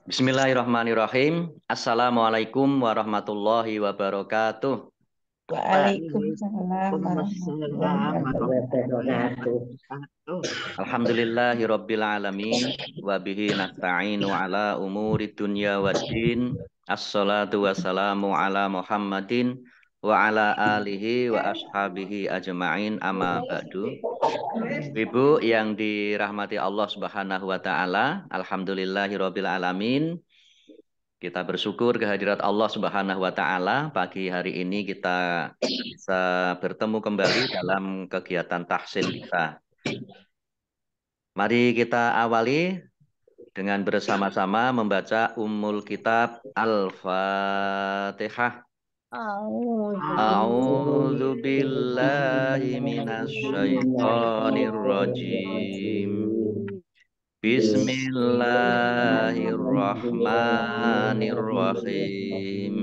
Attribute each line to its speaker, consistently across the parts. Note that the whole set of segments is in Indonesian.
Speaker 1: Bismillahirrahmanirrahim. Assalamualaikum warahmatullahi wabarakatuh.
Speaker 2: Waalaikumsalam warahmatullahi wabarakatuh.
Speaker 1: Alhamdulillahirabbil alamin wa bihi nasta'inu ala umuri dunya waddin. Assalatu wassalamu ala Muhammadin wa ala alihi wa ashabihi ajma'in amma ba'du. Ibu yang dirahmati Allah Subhanahu wa taala, alhamdulillahirabbil alamin. Kita bersyukur kehadirat Allah Subhanahu wa taala. Pagi hari ini kita bisa bertemu kembali dalam kegiatan tahsin kita. Mari kita awali dengan bersama-sama membaca Ummul Kitab Al-Fatihah. A'udzu billahi minasy syaithanir rajim. Bismillahirrahmanirrahim.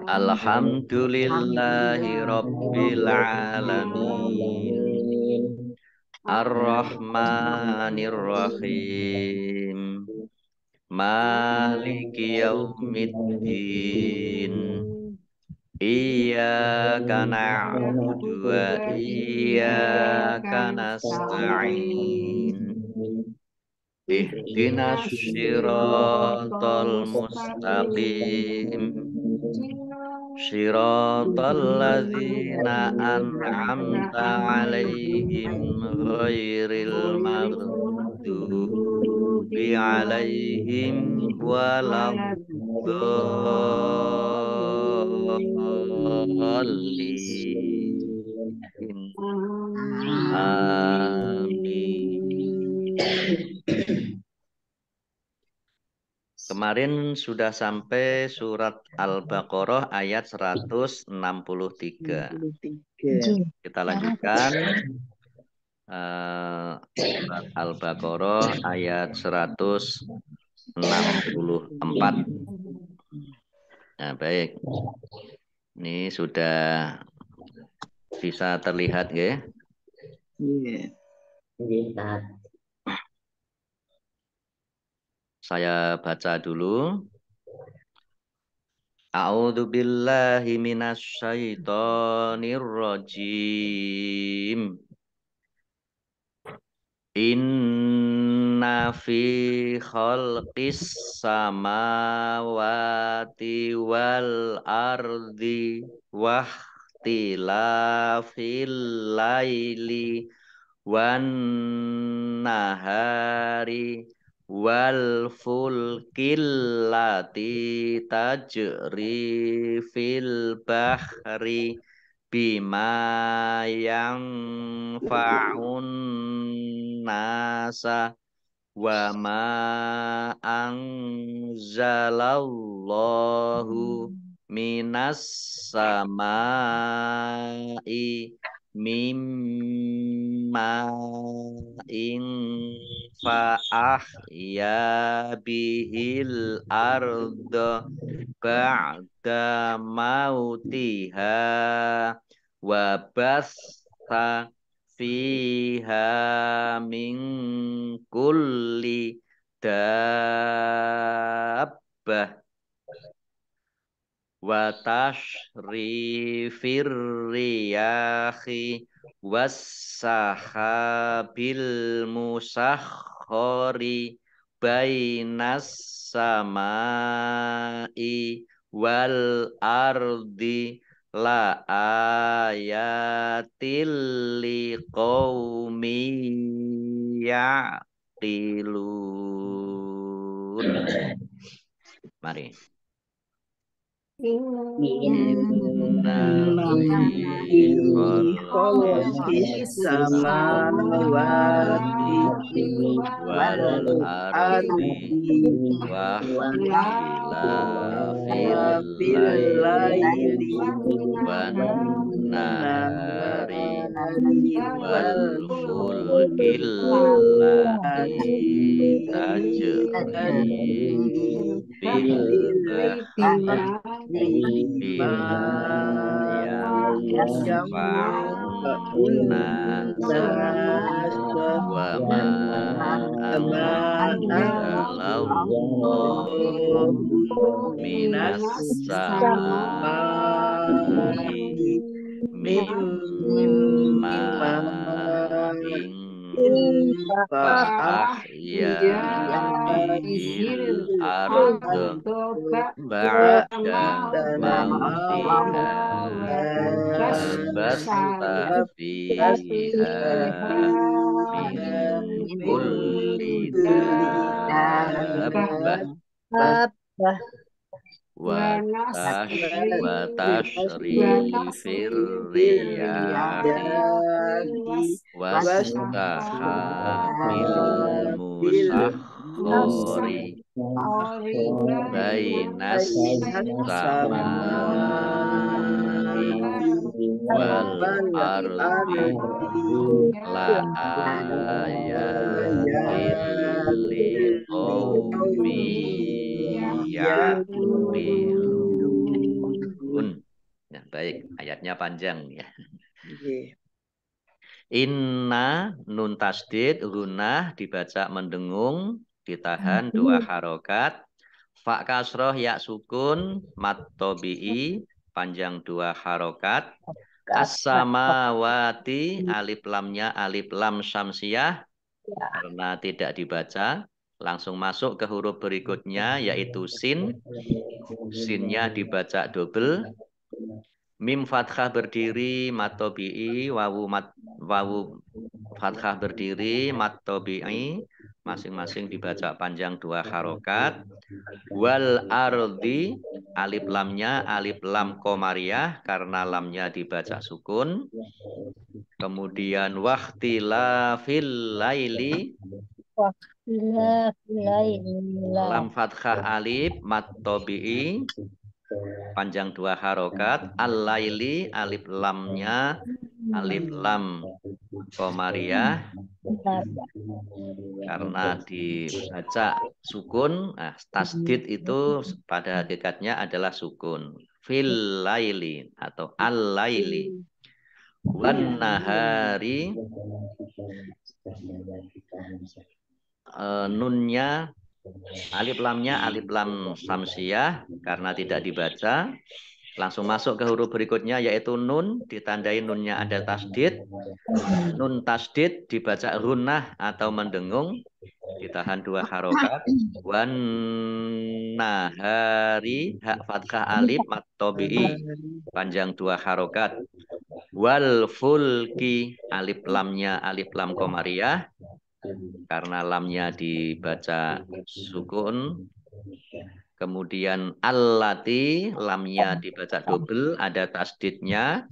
Speaker 1: Alhamdulillahi rabbil alamin. Ar-Rahmanir-Rahim. Maliki yaumiddin. Iyyaka na'budu wa iyyaka nasta'in. Ihdinas siratal mustaqim. Siratal ladzina an'amta 'alaihim ghairil maghdubi 'alaihim waladdallin. Amin. Kemarin sudah sampai surat Al-Baqarah ayat 163. Kita lanjutkan surat Al-Baqarah ayat 164. Nah, baik. Ini sudah bisa terlihat ya? Iya. Saya baca dulu. A'udzu billahi minasy syaithanir rajim. Inna fi khalqis samawati wal ardi wahtilafil laili wan nahari wal fulkil lati tajri fil bahri bima yang fa'un nasa wa ma anzalallahu minas samai mimma in fa'ahya bihil arda ba'da mautiha wa bassa fiha min kulli dabbah wa tashrifir riyahi was-sahabil musakhkhari bainas samai wal ardi la ayatil liqaumin yaqilun. Mari. Inna fi khalqis samawati wal ardi wa ikhtilafil laili wan nahari wal fulkil lati tajri fil bima yang fa'un nasa anzalallahu minas samai min ma'in fa'ahya bihil arda ba'da mautiha basta fiha min kulli dabbah wa tashrifir riyahi wastahamil musakhkhari bainas samai wal ardi la ayatin liqaumi ya'qilun. Ya, baik, ayatnya panjang ya. Inna nun tasdid gunnah dibaca mendengung, ditahan 2 harokat. Fa kasroh ya sukun mat tobi'i panjang 2 harokat. As-samawati alif lamnya alif lam syamsiyah karena tidak dibaca. Langsung masuk ke huruf berikutnya yaitu sin. Sinnya dibaca double. Mim fathah berdiri, mat tobi'i, wawu fathah berdiri, mat tobi'i, masing-masing dibaca panjang 2 harokat. Wal ardi, alif lamnya alif lam komariah, karena lamnya dibaca sukun. Kemudian waktila fil laili, lam fathah alif, mat tobi'i, panjang 2 harokat. Al-laili alif lamnya alif lam komariah karena dibaca sukun. Nah, tasdid itu pada hakikatnya adalah sukun. Fil laili atau al-laili. Wan nahari nunnya alif lamnya alif lam samsiyah karena tidak dibaca. Langsung masuk ke huruf berikutnya yaitu nun, ditandai nunnya ada tasdid. Nun tasdid dibaca gunnah atau mendengung, ditahan 2 harokat. Wan nahari hak fathah alif mat tobi'i panjang 2 harokat. Wal fulki alif lamnya alif lam komariah karena lamnya dibaca sukun. Kemudian allati lamnya dibaca double, ada tasdidnya.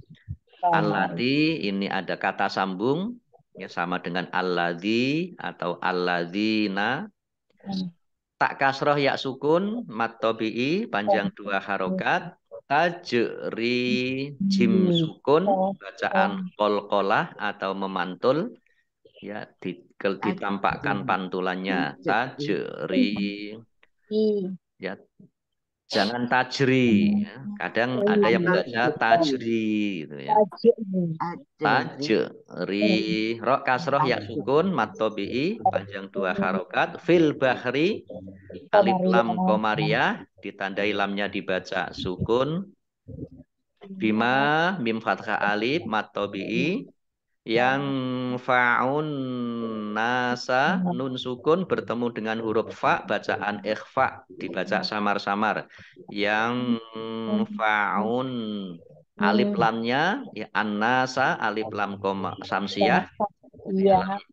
Speaker 1: Allati ini ada kata sambung ya, sama dengan alladzi atau alladzina. Tak kasroh ya sukun mat tobi'i panjang 2 harokat. Tajri jim sukun bacaan qalqalah atau memantul ya, ditampakkan pantulannya tajri ya, jangan tajri ya. Kadang ada yang membaca tajri gitu ya. Tajri ro kasroh ya sukun mat tobi'i panjang 2 harokat. Fil bahri alif lam komariah ditandai lamnya dibaca sukun. Bima mim fathah alif mat tobi'i. Yang fa'un nasa nun sukun bertemu dengan huruf fa bacaan ikhfa dibaca samar-samar. Yang fa'un alif lamnya ya an-nasa alif lam samsiyah.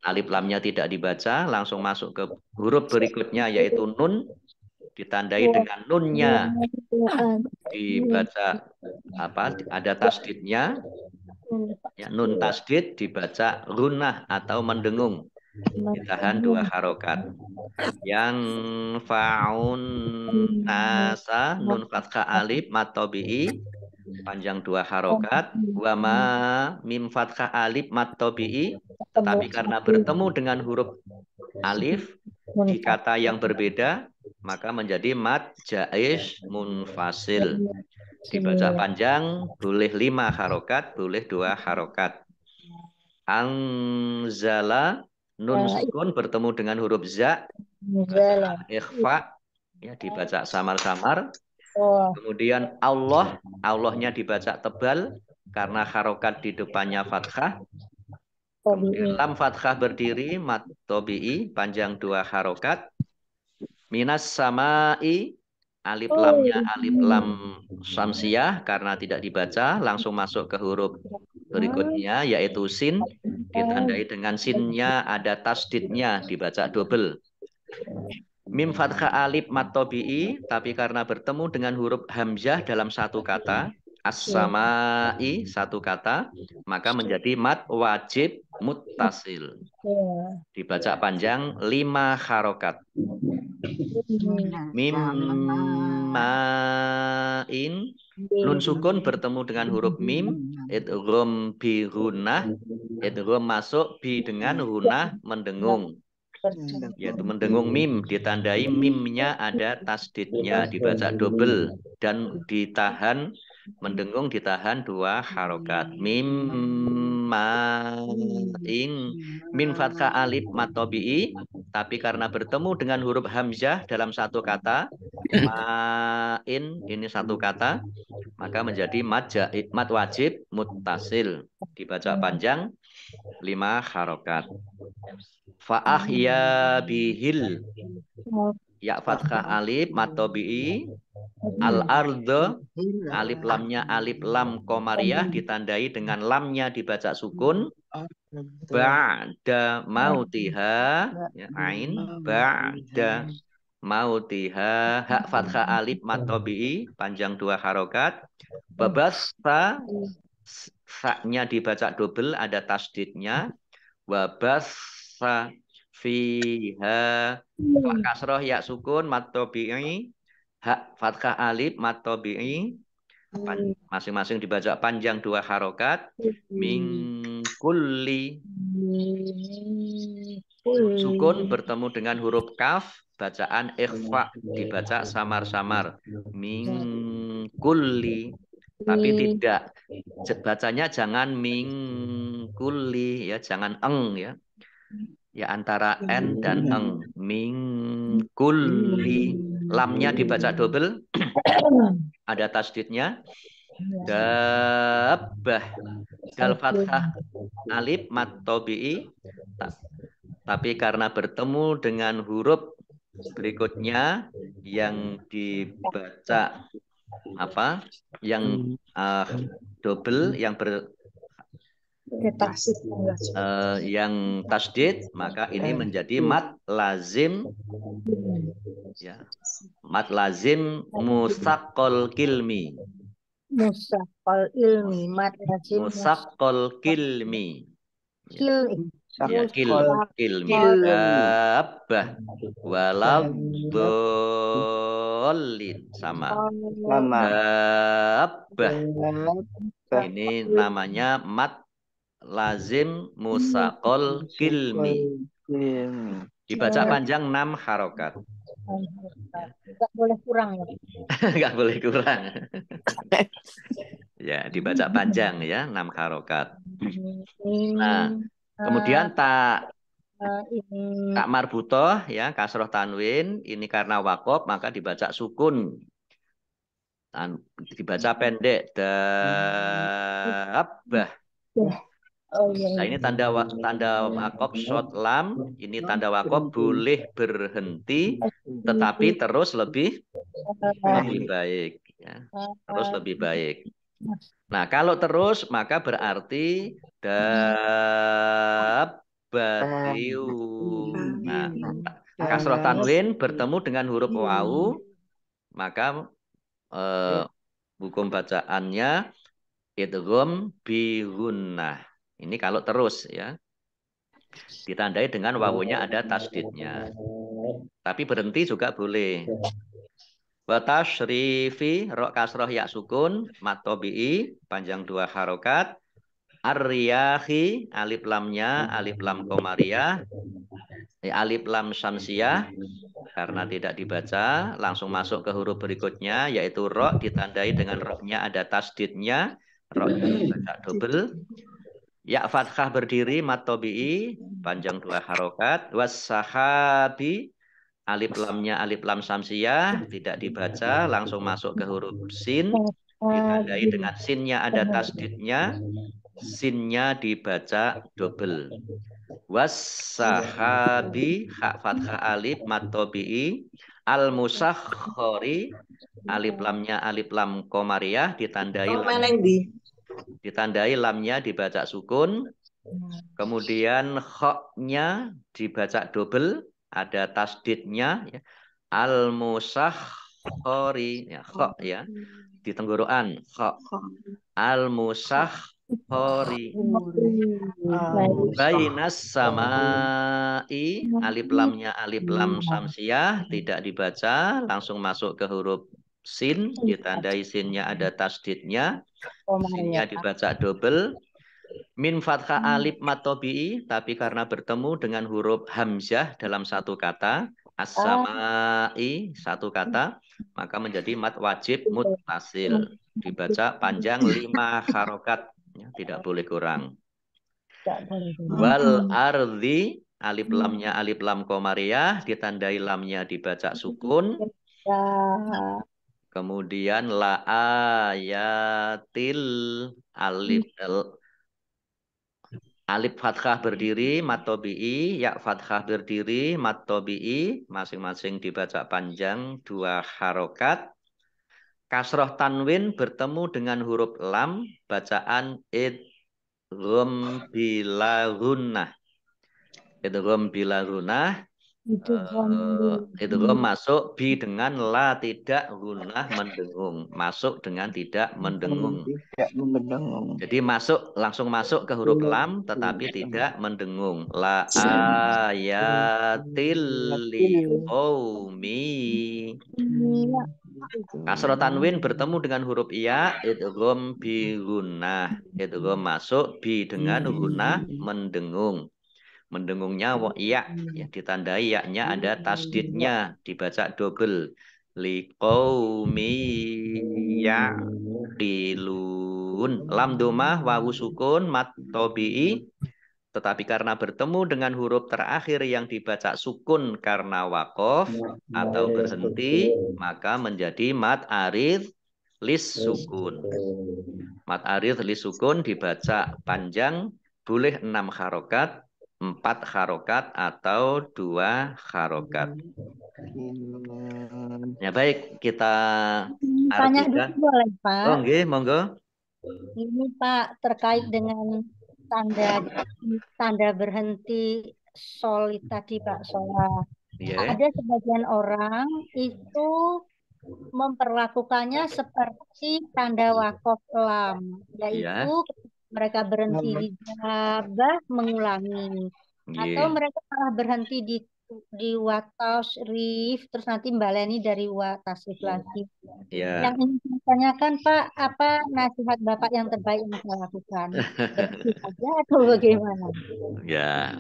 Speaker 1: Alif lamnya tidak dibaca, langsung masuk ke huruf berikutnya yaitu nun, ditandai dengan nunnya dibaca apa? Ada tasdidnya. Ya, nun tasdid dibaca gunnah atau mendengung, ditahan 2 harokat. Yang fa'un nasa nun fathah alif mat tobi'i panjang 2 harokat. Wama mim fathah alif mat tobi'i, tetapi karena bertemu dengan huruf alif di kata yang berbeda maka menjadi mat jaiz munfasil. Dibaca panjang, boleh 5 harokat, boleh 2 harokat. Anzala Nun sukun bertemu dengan huruf za, ikhfa, ya dibaca samar-samar. Kemudian Allah, Allahnya dibaca tebal karena harokat di depannya fathah. Kemudian lam fathah berdiri, mat tobi'i, panjang 2 harokat. Minas samai, alif lamnya alif lam samsiyah karena tidak dibaca, langsung masuk ke huruf berikutnya yaitu sin, ditandai dengan sinnya ada tasdidnya, dibaca double. Mim fathah alif mat tobi'i, tapi karena bertemu dengan huruf hamzah dalam satu kata, as-samai satu kata, maka menjadi mat wajib muttasil. Dibaca panjang 5 harokat. Mim ma'in, nun sukun bertemu dengan huruf mim, idgham bi gunah, idgham masuk bi dengan gunah mendengung. Yaitu mendengung mim, ditandai mimnya ada tasdidnya, dibaca double dan ditahan, mendengung ditahan 2 harokat. Mim ma'in, min fathah alif mat tobi'i, tapi karena bertemu dengan huruf hamzah dalam satu kata, ma'in ini satu kata, maka menjadi mat wajib muttasil, dibaca panjang 5 harokat. Fa'ahya bihil, ya fathah alif mat tobi'i, al ardo, alif lamnya alif lam komariah ditandai dengan lamnya dibaca sukun. Ba'da mautiha, ya, ain, ba'da mautiha, hak fathah alif mat tobi'i, panjang 2 harokat. Babasa, sa-nya dibaca double, ada tasdidnya. Wabasa fiha, wa kasroh ya sukun mat tobi'i, hak fathah alif mat tobi'i, masing-masing dibaca panjang 2 harokat. Min kulli, sukun bertemu dengan huruf kaf, bacaan ikhfa, dibaca samar-samar. Min kulli, tapi tidak, bacanya jangan min kulli, ya, jangan eng, ya. Ya, antara n dan eng. Min kulli, lamnya dibaca double, ada tasdidnya. Dabbah, dal fathah alif mat tobi'i, tapi karena bertemu dengan huruf berikutnya yang dibaca apa? Yang double, yang yang tasdid, maka ini menjadi mat lazim, ya, mat lazim musaqqal kilmi.
Speaker 2: Musaqqal ilmi, mat lazim
Speaker 1: Musaqqal kilmi. Ya, kilmi. Dabbah waladhdallin, sama. Dabbah ini namanya mat lazim musaqqal kilmi. Dibaca panjang 6 harokat.
Speaker 2: Tidak boleh kurang, ya.
Speaker 1: Nggak boleh kurang. Ya, dibaca panjang, ya, 6 harokat. Nah, kemudian tak marbutoh, ya, kasroh tanwin, ini karena wakof maka dibaca sukun. Dibaca pendek. Dabbah. Nah, ini tanda wakof short lam, ini tanda wakof boleh berhenti, tetapi terus lebih baik, ya. Terus lebih baik. Nah, kalau terus maka berarti dabbatiyu. Nah, kasroh tanwin bertemu dengan huruf wawu, maka hukum bacaannya idgham bi gunnah. Ini kalau terus, ya. Ditandai dengan wawunya ada tasdidnya. Tapi berhenti juga boleh. Wa tasyrifi, ro kasroh ya sukun, mat tobi'i, panjang 2 harokat. Ar-riyahi, alif lamnya alif lam komariah, alif lam syamsiyah, karena tidak dibaca, langsung masuk ke huruf berikutnya, yaitu ro, ditandai dengan ro-nya ada tasdidnya, ro-nya dibaca double. Ya fathah berdiri mat tobi'i, panjang 2 harokat. Was-sahabi, alif lamnya alif lam samsiyah, tidak dibaca, langsung masuk ke huruf sin, ditandai dengan sinnya ada tasdidnya, sinnya dibaca double. Was-sahabi, hak fathah alif, matobi'i, al-musakhkhari, alif lamnya alif lam komariah, ditandai lamnya dibaca sukun, kemudian khoknya dibaca double, ada tasdidnya, ya. Al-musakhkhari, ya, khok ya, di tenggorokan, khok. Al-musakhkhari. Bainas samai, alif lamnya alif lam samsiyah, tidak dibaca, langsung masuk ke huruf sin, ditandai sinnya ada tasdidnya, sinnya dibaca double. Min fathah alif matobi'i, tapi karena bertemu dengan huruf hamzah dalam satu kata, as-samai, satu kata, maka menjadi mat wajib muttasil. Dibaca panjang 5 harokat, ya, tidak boleh kurang. Wal ardi, alif lamnya alif lam komariah, ditandai lamnya dibaca sukun. Kemudian la ayatil, alif fathah berdiri matobi'i, ya fathah berdiri matobi'i, masing-masing dibaca panjang 2 harokat. Kasroh tanwin bertemu dengan huruf lam, bacaan idgham bila gunnah. Idgham bila gunnah. Idgham masuk bi dengan la tidak gunnah mendengung. Masuk dengan tidak mendengung. Jadi langsung masuk ke huruf lam tetapi tidak mendengung. La ayatil liqaumi. Kasroh tanwin bertemu dengan huruf iya, idgham bi gunnah. Idgham masuk bi dengan gunnah mendengung. Mendengungnya iya, ya, ditandai yaknya ada tasdidnya, dibaca double. Liqaumi ya'qilun. Lam domah wawu sukun mat tobi'i, tetapi karena bertemu dengan huruf terakhir yang dibaca sukun karena wakof atau berhenti, maka menjadi mat arid lis sukun. Mat arid lis sukun dibaca panjang, boleh 6 harokat, 4 harokat, atau 2 harokat. Ya baik, kita
Speaker 2: Tanya dulu
Speaker 1: artikan.
Speaker 2: boleh, Pak?
Speaker 1: Oh, nggih, monggo.
Speaker 2: Ini Pak terkait dengan tanda berhenti solid tadi Pak sholat.
Speaker 1: Yeah.
Speaker 2: Ada sebagian orang itu memperlakukannya seperti tanda wakof lam, yaitu mereka berhenti di jabah mengulangi, atau mereka malah berhenti di wa tasrif terus nanti baleni dari wa tasrif lagi. Yang ingin saya tanyakan Pak, apa nasihat Bapak yang terbaik yang saya lakukan? Berhenti saja atau bagaimana?
Speaker 1: Ya,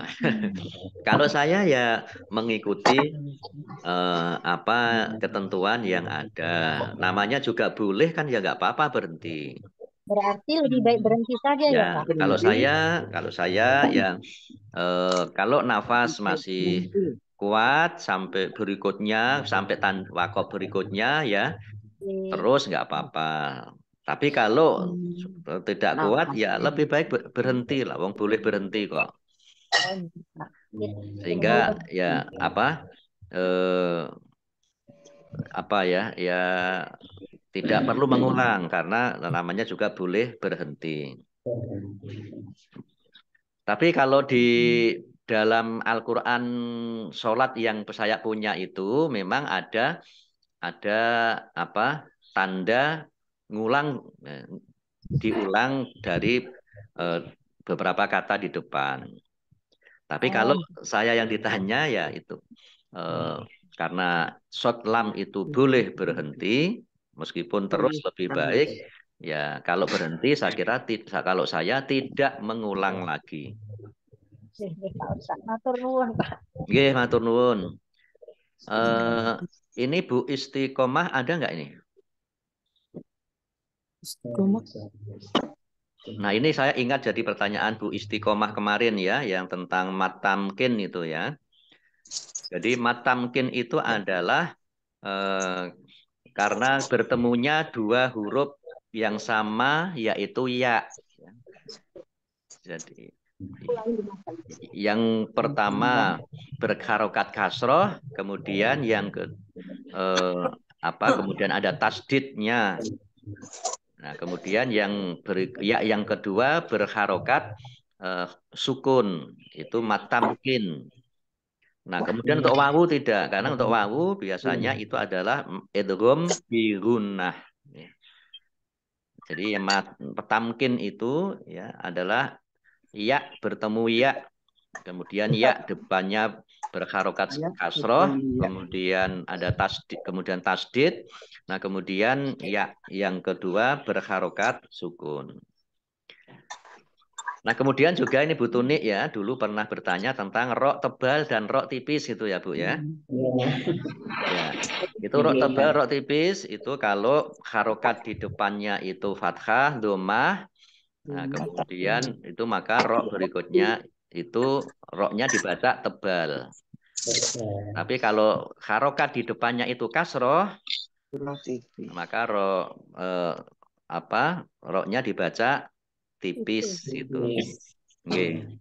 Speaker 1: kalau saya ya mengikuti apa ketentuan yang ada. Namanya juga boleh kan, ya nggak apa-apa berhenti.
Speaker 2: Berarti lebih baik berhenti saja ya Pak?
Speaker 1: Kalau saya ya kalau nafas masih kuat sampai berikutnya, sampai wakaf berikutnya ya, terus nggak apa-apa. Tapi kalau tidak kuat ya lebih baik berhenti lah. Wong boleh berhenti kok. Sehingga ya apa ya tidak perlu mengulang karena namanya juga boleh berhenti. Tapi kalau di dalam Al-Quran sholat yang saya punya itu memang ada apa tanda ngulang, diulang dari beberapa kata di depan. Tapi kalau saya yang ditanya ya itu karena short lam itu boleh berhenti meskipun terus lebih baik. Ya kalau berhenti saya kira kalau saya tidak mengulang lagi.
Speaker 2: Matur nuwun Pak.
Speaker 1: Nggih, matur nuwun. Ini Bu Istiqomah ada nggak ini?
Speaker 3: Istiqomah.
Speaker 1: Nah, ini saya ingat jadi pertanyaan Bu Istiqomah kemarin ya, yang tentang matamkin itu ya. Jadi matamkin itu adalah karena bertemunya dua huruf yang sama, yaitu ya. Jadi yang pertama berharokat kasroh, kemudian yang kemudian ada tasdidnya. Nah, kemudian yang kedua berharokat sukun, itu matamkin. Nah, kemudian untuk wawu tidak, karena untuk wawu biasanya itu adalah idgham bi gunnah. Jadi yang tamkin itu ya adalah ya bertemu ya, kemudian ya depannya berharokat kasroh, kemudian ada tasdid, nah kemudian ya yang kedua berharokat sukun. Nah, kemudian juga ini Bu Tunik ya, dulu pernah bertanya tentang rok tebal dan rok tipis itu ya, Bu ya. Ya, itu rok tebal, rok tipis itu kalau harokat di depannya itu fathah, domah, nah kemudian itu maka rok berikutnya itu roknya dibaca tebal. Tapi kalau harokat di depannya itu kasroh, maka roknya dibaca tipis itu. Nggih.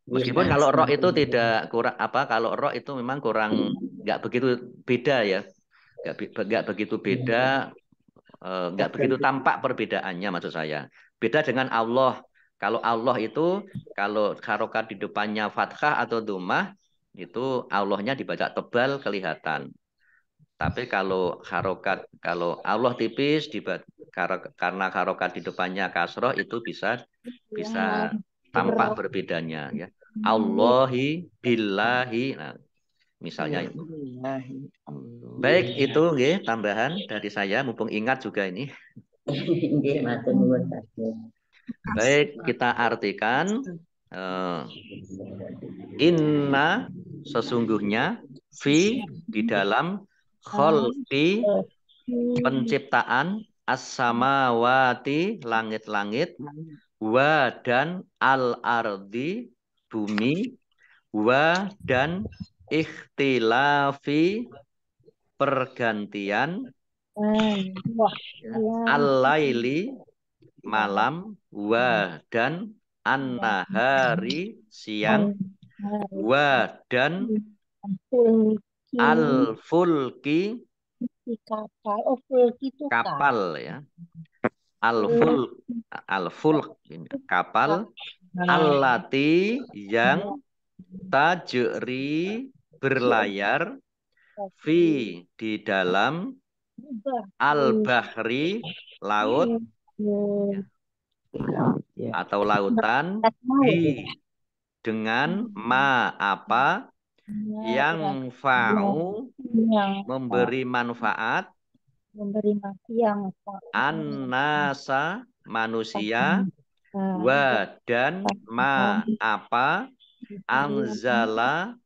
Speaker 1: Meskipun kalau roh itu tidak kurang kalau roh itu memang kurang nggak begitu beda ya, nggak begitu beda, nggak begitu tampak perbedaannya maksud saya. Beda dengan Allah. Kalau Allah itu kalau harokat di depannya fathah atau dhammah itu Allahnya dibaca tebal kelihatan. Tapi kalau kalau Allah tipis karena harokat di depannya kasroh itu bisa tampak berbedanya ya. Allahi billahi. Nah, misalnya itu. Baik, itu nggih tambahan dari saya mumpung ingat juga ini. Baik, kita artikan inna sesungguhnya fi di dalam kholqi penciptaan as-samawati langit-langit wa dan al-ardi bumi wa dan ikhtilafi pergantian al-laili malam wa dan an-nahari siang wa dan al-fulki kapal ya. Al-fulk kapal allati yang tajri berlayar fi di dalam al-bahri laut atau lautan bi dengan ma apa yang fa'u memberi manfaat an-nasa manusia wa dan ma apa anzala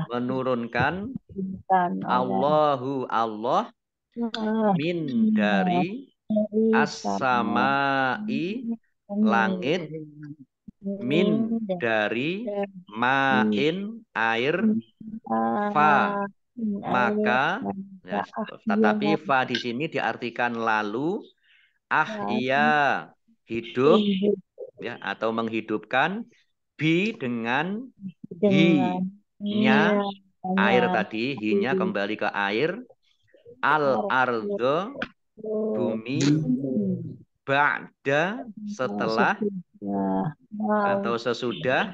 Speaker 1: menurunkan Allahu Allah min dari as-samai langit min dari ma'in air fa maka ya, tetapi fa di sini diartikan lalu iya hidup ya atau menghidupkan bi dengan hi-nya air tadi hi-nya kembali ke air al-ardo bumi ba'da setelah atau sesudah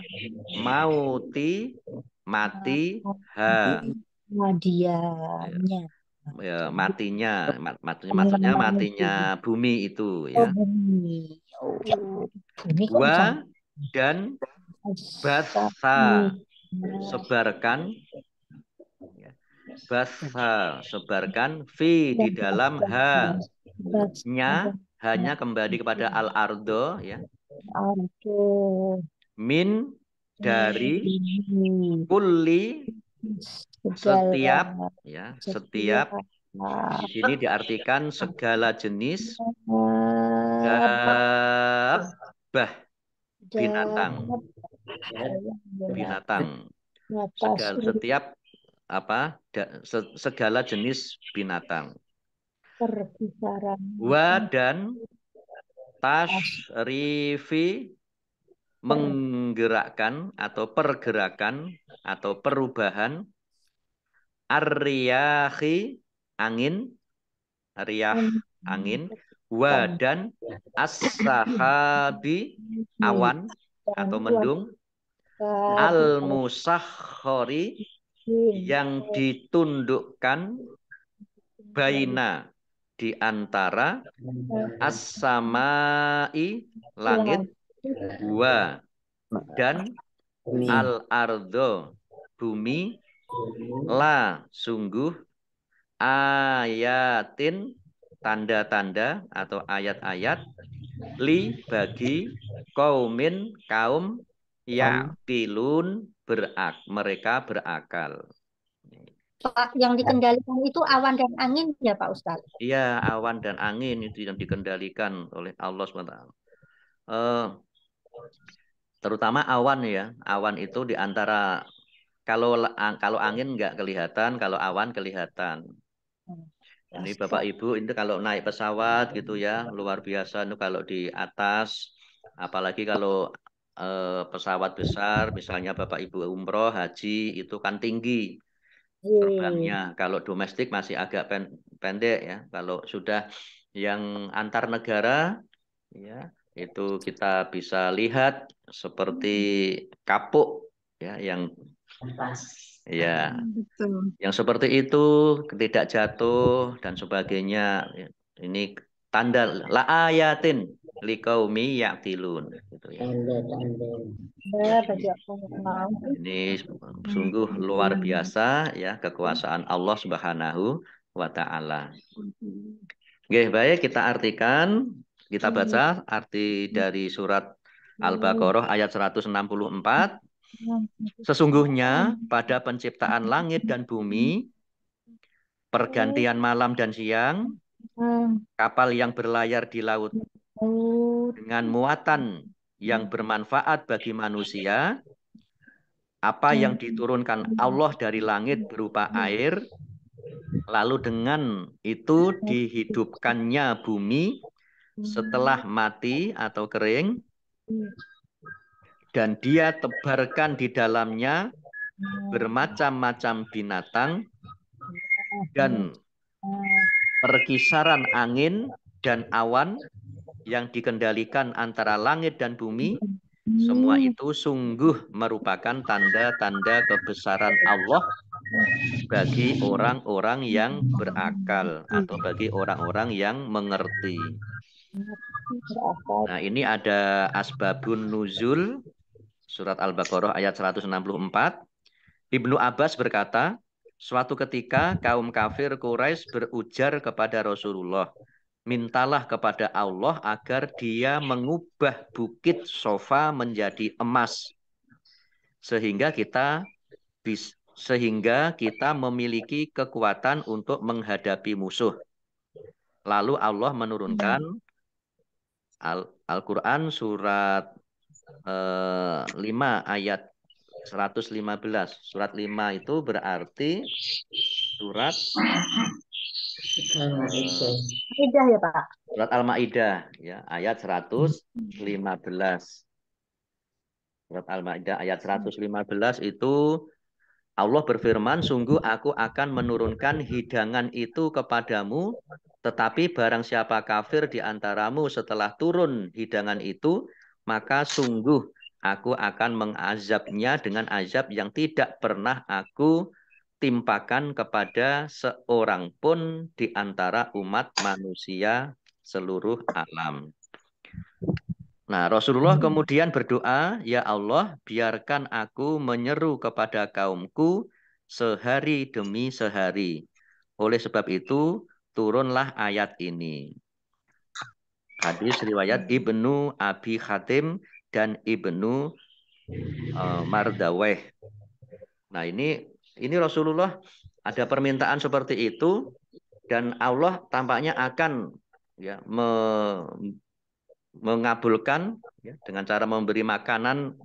Speaker 1: mauti mati ha ya, maksudnya matinya bumi itu ya. Wa dan basa sebarkan fi di dalam hanya kembali kepada al-ardo ya. Min dari kulli setiap di sini diartikan segala jenis Dabbah, binatang. Binatang. Setiap apa? Segala jenis binatang. Wa dan tasrifi, menggerakkan atau pergerakan atau perubahan, ar-riyahi, angin, riyah, angin, wa dan as-sahabi, awan atau mendung, al-musakhkhari, yang ditundukkan, baina, di antara, as-samai, langit, wa dan al-ardo, bumi, la, sungguh, ayatin, tanda-tanda atau ayat-ayat, li, bagi, kaumin, kaum, ya'qilun, mereka berakal.
Speaker 2: Pak, yang dikendalikan itu awan dan angin ya Pak Ustadz?
Speaker 1: Iya, awan dan angin itu yang dikendalikan oleh Allah SWT. Terutama awan ya. Awan itu di antara, kalau angin nggak kelihatan, kalau awan kelihatan. Ini Bapak Ibu, ini kalau naik pesawat gitu ya, luar biasa. Itu kalau di atas, apalagi kalau pesawat besar, misalnya Bapak Ibu umroh, haji, itu kan tinggi terbangnya. Kalau domestik masih agak pendek ya. Kalau sudah yang antar negara, ya itu kita bisa lihat seperti kapuk ya, yang ya yang seperti itu, tidak jatuh dan sebagainya. Ini tanda la ayatin liqaumi ya'qilun gitu ya. Ini sungguh luar biasa ya kekuasaan Allah Subhanahu wa taala. Oke, baik, kita artikan, kita baca arti dari surat Al-Baqarah ayat 164. Sesungguhnya pada penciptaan langit dan bumi, pergantian malam dan siang, kapal yang berlayar di laut dengan muatan yang bermanfaat bagi manusia, apa yang diturunkan Allah dari langit berupa air, lalu dengan itu dihidupkannya bumi setelah mati atau kering, dan dia tebarkan di dalamnya bermacam-macam binatang dan perkisaran angin dan awan yang dikendalikan antara langit dan bumi. Semua itu sungguh merupakan tanda-tanda kebesaran Allah bagi orang-orang yang berakal atau bagi orang-orang yang mengerti. Nah, ini ada asbabun nuzul surat Al-Baqarah ayat 164. Ibnu Abbas berkata, suatu ketika kaum kafir Quraisy berujar kepada Rasulullah, mintalah kepada Allah agar dia mengubah bukit Sofa menjadi emas sehingga kita memiliki kekuatan untuk menghadapi musuh. Lalu Allah menurunkan Al-Quran surat 5 ayat 115. Surat 5 itu berarti surat
Speaker 2: Al-Maidah ya Pak?
Speaker 1: Surat Al-Maidah ya, ayat 115. Surat Al-Maidah ayat 115 itu Allah berfirman, sungguh aku akan menurunkan hidangan itu kepadamu, tetapi barang siapa kafir di antaramu setelah turun hidangan itu, maka sungguh aku akan mengazabnya dengan azab yang tidak pernah aku timpakan kepada seorang pun di antara umat manusia seluruh alam. Nah, Rasulullah kemudian berdoa, ya Allah, biarkan aku menyeru kepada kaumku sehari demi sehari. Oleh sebab itu, turunlah ayat ini. Hadis riwayat Ibnu Abi Hatim dan Ibnu Mardaweh. Nah, ini Rasulullah ada permintaan seperti itu, dan Allah tampaknya akan ya mengabulkan ya, dengan cara memberi makanan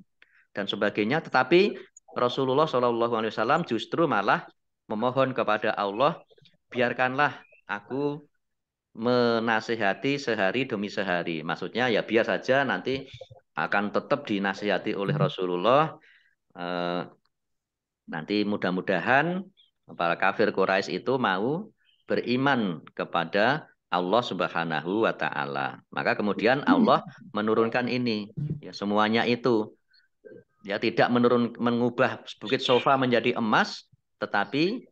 Speaker 1: dan sebagainya, tetapi Rasulullah SAW justru malah memohon kepada Allah, biarkanlah aku menasihati sehari demi sehari. Maksudnya ya biar saja nanti akan tetap dinasihati oleh Rasulullah. Nanti mudah-mudahan para kafir Quraisy itu mau beriman kepada Allah Subhanahu wa taala. Maka kemudian Allah menurunkan ini, ya semuanya itu. Ya tidak mengubah bukit sofa menjadi emas, tetapi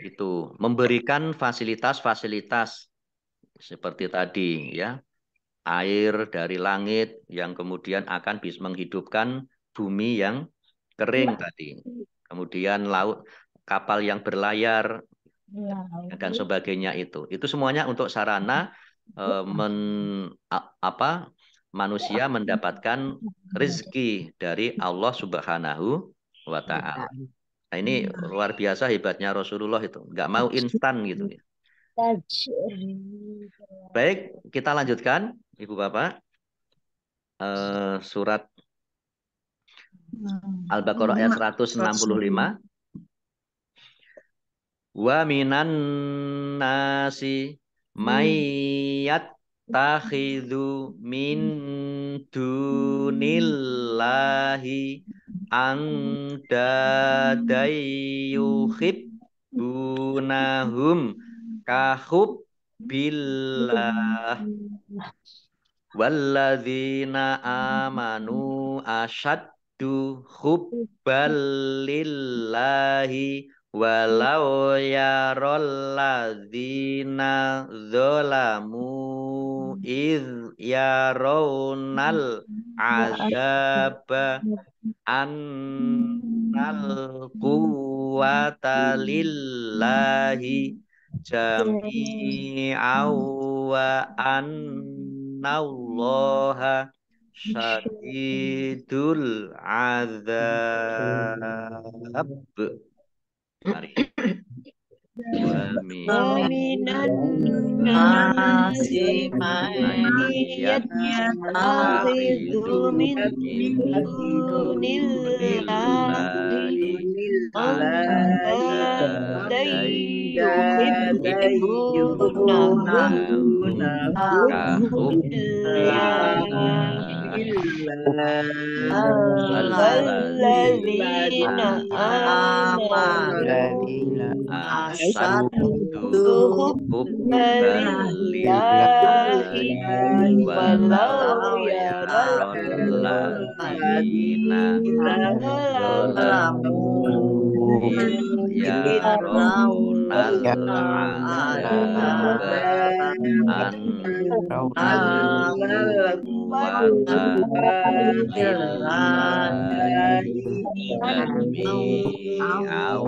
Speaker 1: itu memberikan fasilitas-fasilitas seperti tadi ya, air dari langit yang kemudian akan bisa menghidupkan bumi yang kering tadi. Kemudian laut, kapal yang berlayar dan sebagainya itu. Itu semuanya untuk sarana manusia mendapatkan rezeki dari Allah Subhanahu wa taala. Nah, ini luar biasa hebatnya Rasulullah itu. Nggak mau instan gitu ya. Baik, kita lanjutkan, Ibu Bapak. Surat Al-Baqarah ayat 165. Wa minan nasi mayyat takhidhu min dunillahi andadai yuhibbunahum kahubbillah walladzina amanu asyaddu hubbalillahi walau yarol ladzina zolamu iz yaronal azaba annal quwata lillahi jami'aw wa annallaha syadidul azab. Mari. Wa
Speaker 3: minan nasi man yattakhidhu min dunillahi andadan yuhibbunahum walladzina amanu asyaddu hubbalillahi walau yaral ladzina zalamu yarawunal azaba annal quwwata lillahi jami'aw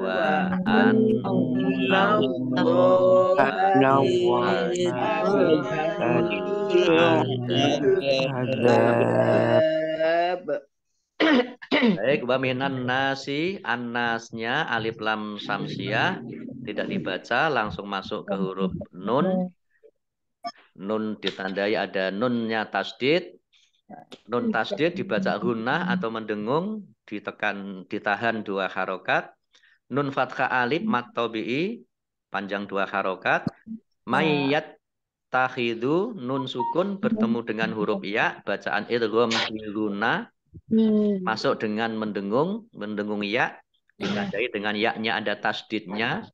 Speaker 3: wa annallaha syadidul azab. Baik, wa minan nasi, annasnya alif lam samsiah tidak dibaca, langsung masuk ke huruf nun. Nun ditandai ada nunnya tasdid. Nun tasdid dibaca gunnah atau mendengung, ditahan 2 harokat. Nun fathah alif mat tabi'i panjang 2 harokat. Mayyat takhidu nun sukun bertemu dengan huruf ya, bacaan idgham biluna masuk dengan mendengung ya, ditandai dengan ya-nya ada tasdidnya.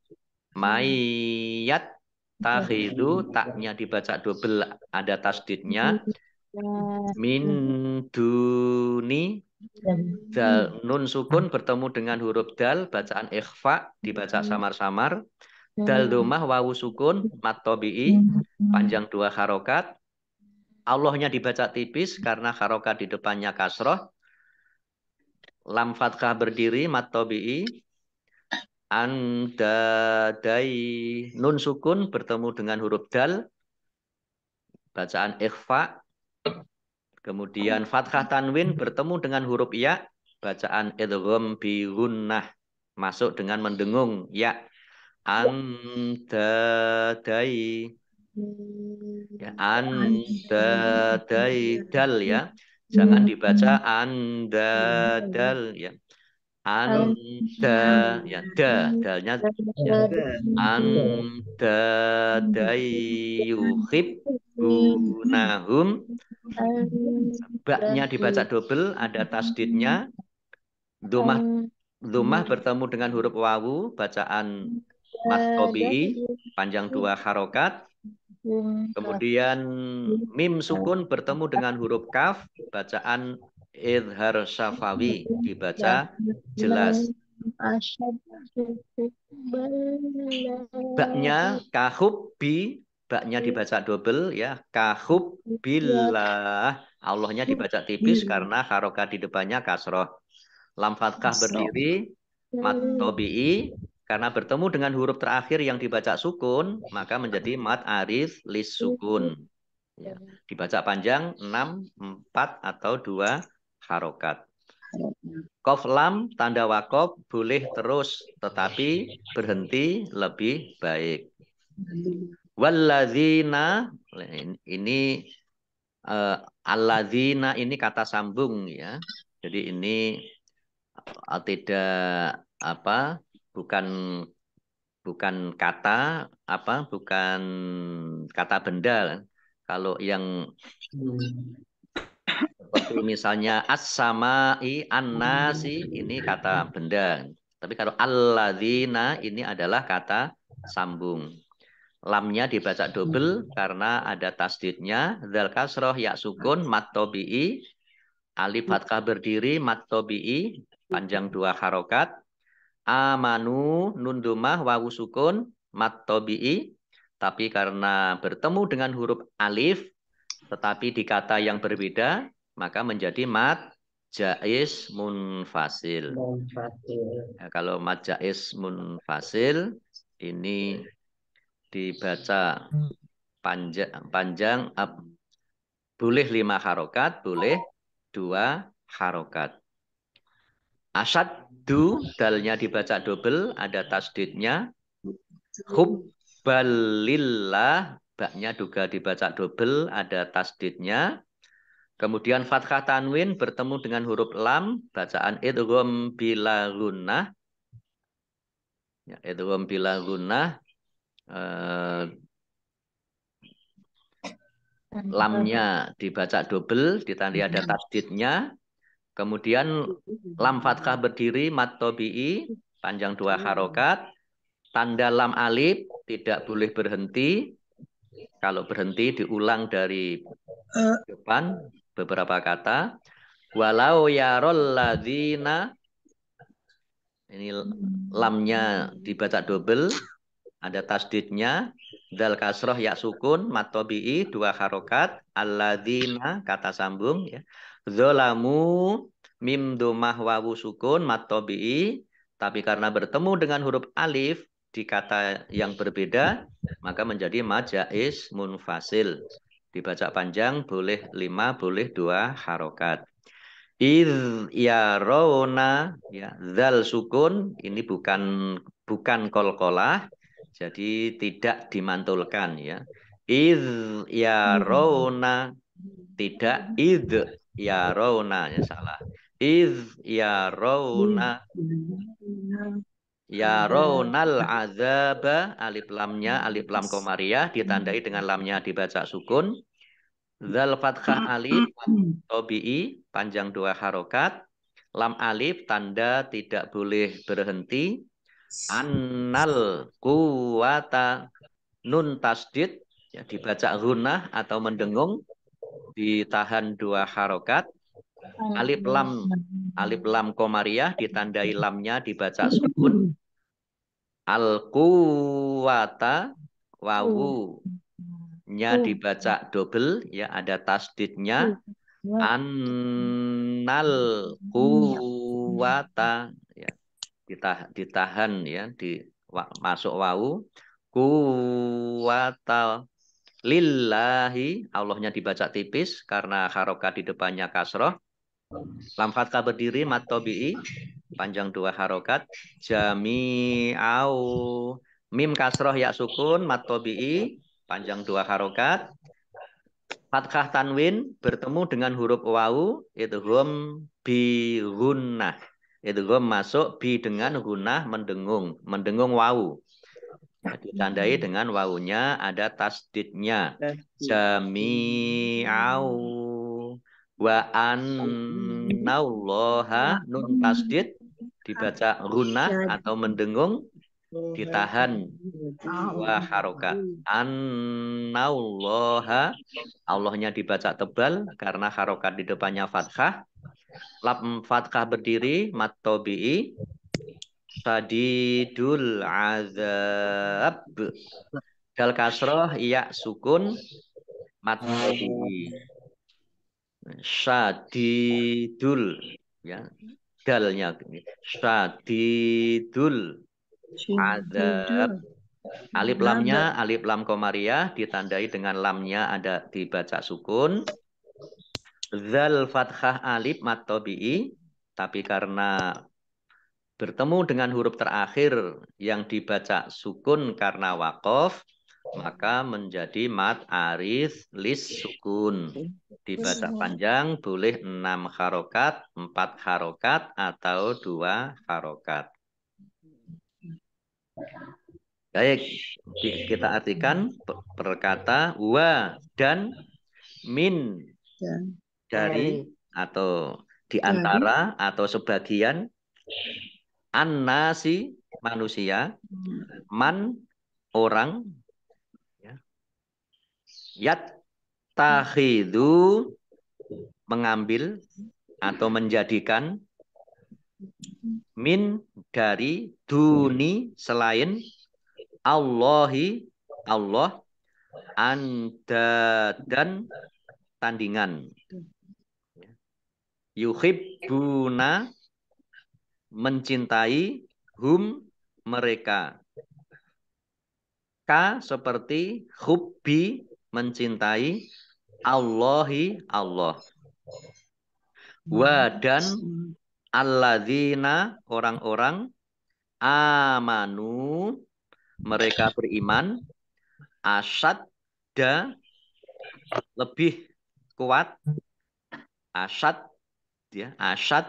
Speaker 3: Mayyat takhidu, taknya dibaca double ada tasdidnya. Min duni nun sukun bertemu dengan huruf dal, bacaan ikhfa dibaca samar-samar. Dal domah wawu sukun mat tabi'i panjang 2 harokat. Allahnya dibaca tipis karena harokat di depannya kasroh. Lam fathah berdiri mat tabi'i. Andadai nun sukun bertemu dengan huruf dal, bacaan ikhfa. Kemudian fathah tanwin bertemu dengan huruf ya, bacaan idgham bi gunnah masuk dengan mendengung ya. Andadai
Speaker 1: Ya, andadal ya. Jangan dibaca andadal ya. Anda ya dalnya ya. Andadayuhib bunahum. Baknya dibaca double, ada tasdidnya. Dumah bertemu dengan huruf wawu, bacaan mat tobi'i, panjang 2 harokat. Kemudian mim sukun bertemu dengan huruf kaf, bacaan idhar syafawi, dibaca jelas. Baknya kahub bi, baknya dibaca double ya, kahub billah. Allahnya dibaca tipis karena harokat di depannya kasroh. Lam fathah berdiri, mat tobi'i, karena bertemu dengan huruf terakhir yang dibaca sukun, maka menjadi mat arif lis sukun. Ya. Dibaca panjang 6, 4, atau 2 harokat. Kof lam, tanda wakof, boleh terus, tetapi berhenti lebih baik. Walladzina, ini alladzina ini kata sambung ya. Jadi ini tidak apa, bukan kata apa, bukan kata benda. Kalau yang seperti misalnya as-sama'i, an-nasi, ini kata benda. Tapi kalau alladzina ini adalah kata sambung. Lamnya dibaca double karena ada tasdidnya. Dzal kasroh ya sukun mat tobi'i. Alif fathah berdiri mat tobi'i. Panjang 2 harokat. Amanu nun dumah wawu sukun mat tobi'i. Tapi karena bertemu dengan huruf alif, tetapi di kata yang berbeda, maka menjadi mat jaiz munfasil. Ya, kalau mat jaiz munfasil ini dibaca panjang boleh 5 harokat, boleh 2 harokat. Asyaddu, dalnya dibaca double, ada tasdidnya. Hubbalillah, baknya juga dibaca double, ada tasdidnya. Kemudian fathah tanwin bertemu dengan huruf lam, bacaan idgham bila gunnah. Ya, idgham bila gunnah. Lamnya dibaca double, ditandai ada tasdidnya. Kemudian lam fathah berdiri mat tobi'i, panjang 2 harokat. Tanda lam alif tidak boleh berhenti. Kalau berhenti diulang dari depan beberapa kata. Walau yarol ladzina, ini lamnya dibaca double, ada tasdidnya. Dal kasroh ya sukun mat tobi'i 2 harokat. Alladzina kata sambung ya. Zolamu mim domah wawu sukun mat tobi'i, tapi karena bertemu dengan huruf alif di kata yang berbeda, maka menjadi mad jaiz munfasil. Dibaca panjang boleh 5, boleh 2 harokat. Iz yarona ya, zal sukun ini bukan kolkolah, jadi tidak dimantulkan ya. Iz yarona, tidak id yarona, ya salah. Iz yarona, yaronal azaba, alif lamnya alif lam komariah ditandai dengan lamnya dibaca sukun. Zal fathah alif tobi'i panjang 2 harokat. Lam alif tanda tidak boleh berhenti. Annal kuwata nun tasdid ya, dibaca gunnah atau mendengung, ditahan 2 harokat. Alif lam komariah ditandai lamnya dibaca sukun. Al kuwata wawu nya dibaca double ya, ada tasdidnya. Annal kuwata ya, ditahan ya, masuk wawu. Kuwata lillahi, Allahnya dibaca tipis karena harokat di depannya kasroh. Lam fathah berdiri mat tobi'i panjang 2 harokat. Jami'au, mim kasroh ya sukun mat tobi'i panjang 2 harokat. Fathah tanwin bertemu dengan huruf wawu, idgham bi gunnah. Idgham masuk bi dengan gunnah mendengung, mendengung wawu. Ya, ditandai dengan wawunya ada tasdidnya. Jami'au wa annaullaha, nun tasdid dibaca gunnah atau mendengung, ditahan dua harokat. Annaullaha, Allahnya dibaca tebal karena harokat di depannya fathah. Lam fathah berdiri, mat tobi'i, sadidul azab. Dal kasroh, ya sukun, mat tobi'i. Sadidul, ya, dalnya sadidul azab. Alif lamnya, alif lam komariah ditandai dengan lamnya ada dibaca sukun. Zal fathah alif mat tabi'i, tapi karena bertemu dengan huruf terakhir yang dibaca sukun karena waqaf, maka menjadi mat aris lis sukun. Dibaca panjang boleh 6 harokat, 4 harokat, atau 2 harokat. Baik, kita artikan perkata wa dan min, dari atau di antara atau sebagian, an-nasi manusia, man orang, ya. Yattakhidhu mengambil atau menjadikan, min dari, duni selain, Allahi Allah, anda dan tandingan. Yuhibbuna mencintai, hum mereka. Ka seperti hubbi mencintai, Allahi Allah. Wa dan alladzina orang-orang, amanu mereka beriman, asyadda lebih kuat, asyad ya, asyad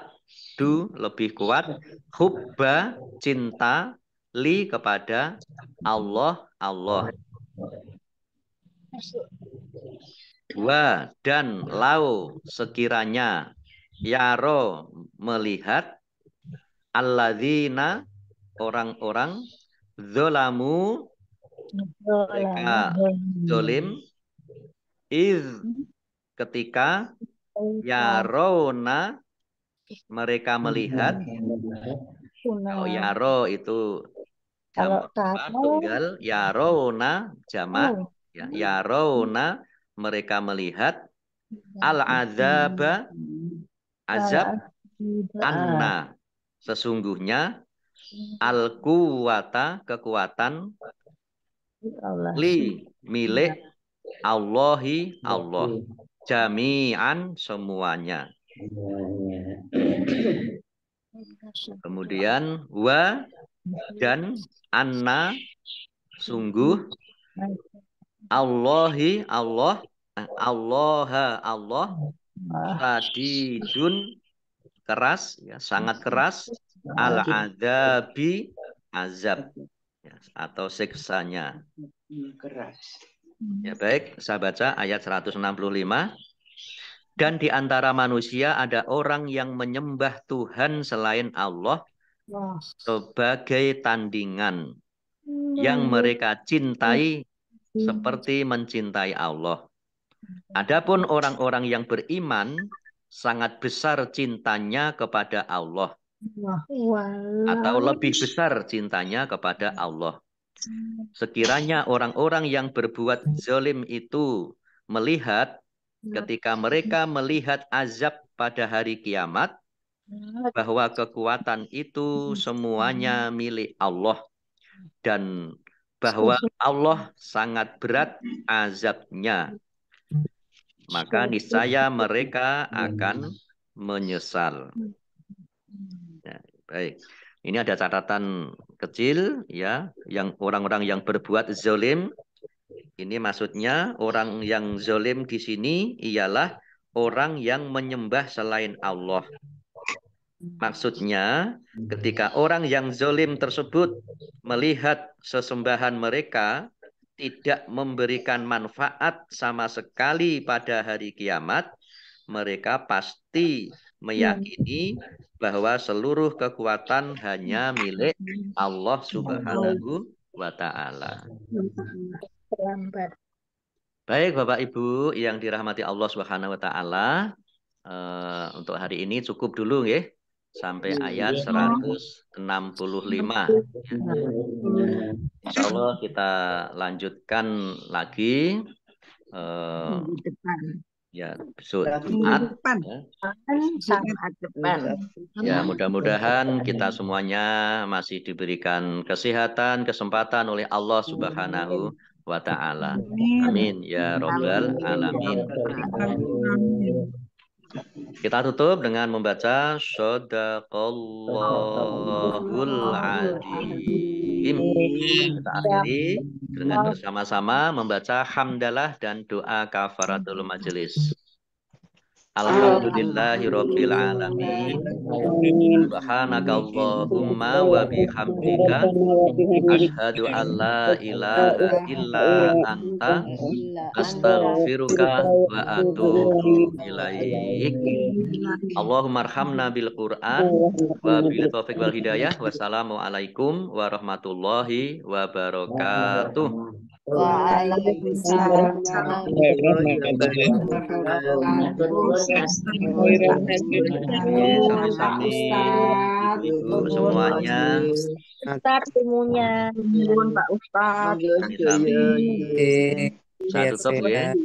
Speaker 1: du lebih kuat, hubba cinta, li kepada Allah Allah. Wa dan lau sekiranya, yaro melihat, alladzina orang-orang, zolamu mereka zolim, iz ketika, yarona mereka melihat. Kalau yaro itu jamak tunggal, yarona jamak, ya, yarona mereka melihat, al-azaba azab, anna sesungguhnya, al-quwata kekuatan, li milik, Allahi Allah, jami'an semuanya. Kemudian wa dan anna sungguh, Allahi Allah, Allaha Allah, sadidun keras, ya, sangat keras, al-adzabi azab, ya, atau siksanya. Ya, baik, saya baca ayat 165. Dan di antara manusia ada orang yang menyembah Tuhan selain Allah sebagai tandingan yang mereka cintai seperti mencintai Allah. Adapun orang-orang yang beriman sangat besar cintanya kepada Allah, atau lebih besar cintanya kepada Allah. Sekiranya orang-orang yang berbuat zalim itu melihat, ketika mereka melihat azab pada hari kiamat, bahwa kekuatan itu semuanya milik Allah, dan bahwa Allah sangat berat azabnya, maka niscaya mereka akan menyesal. Ya, baik. Ini ada catatan kecil, ya, yang orang-orang yang berbuat zalim Ini maksudnya orang yang zolim di sini ialah orang yang menyembah selain Allah. Maksudnya, ketika orang yang zolim tersebut melihat sesembahan mereka tidak memberikan manfaat sama sekali pada hari kiamat, mereka pasti meyakini bahwa seluruh kekuatan hanya milik Allah Subhanahu wa Ta'ala. Baik Bapak Ibu yang dirahmati Allah Subhanahu wa Ta'ala, untuk hari ini cukup dulu ya. Sampai ayat 165. Ya. Insya Allah kita lanjutkan lagi ya besok Jumat. Ya, mudah-mudahan kita semuanya masih diberikan kesehatan, kesempatan oleh Allah Subhanahu wa Ta'ala. Amin ya Rabbal Alamin. Kita tutup dengan membaca Shadaqallahul Adzim. Kita akhiri dengan bersama-sama membaca hamdalah dan doa kafaratul majelis. Alhamdulillahirabbil alamin. Subhanakallahumma wa bihamdika asyhadu an la ilaha illa anta astaghfiruka wa atubu ilaik. Allahumma arhamna bil Qur'an wa bil taufiq wal hidayah. Wassalamualaikum warahmatullahi wabarakatuh.
Speaker 4: Waalaikumsalam warahmatullahi wabarakatuh.
Speaker 1: Sami-sami ibu semuanya.
Speaker 2: Ustaz ilmunya.
Speaker 4: Pak Ustadz.
Speaker 1: Sami-sami. Saya tutup ya.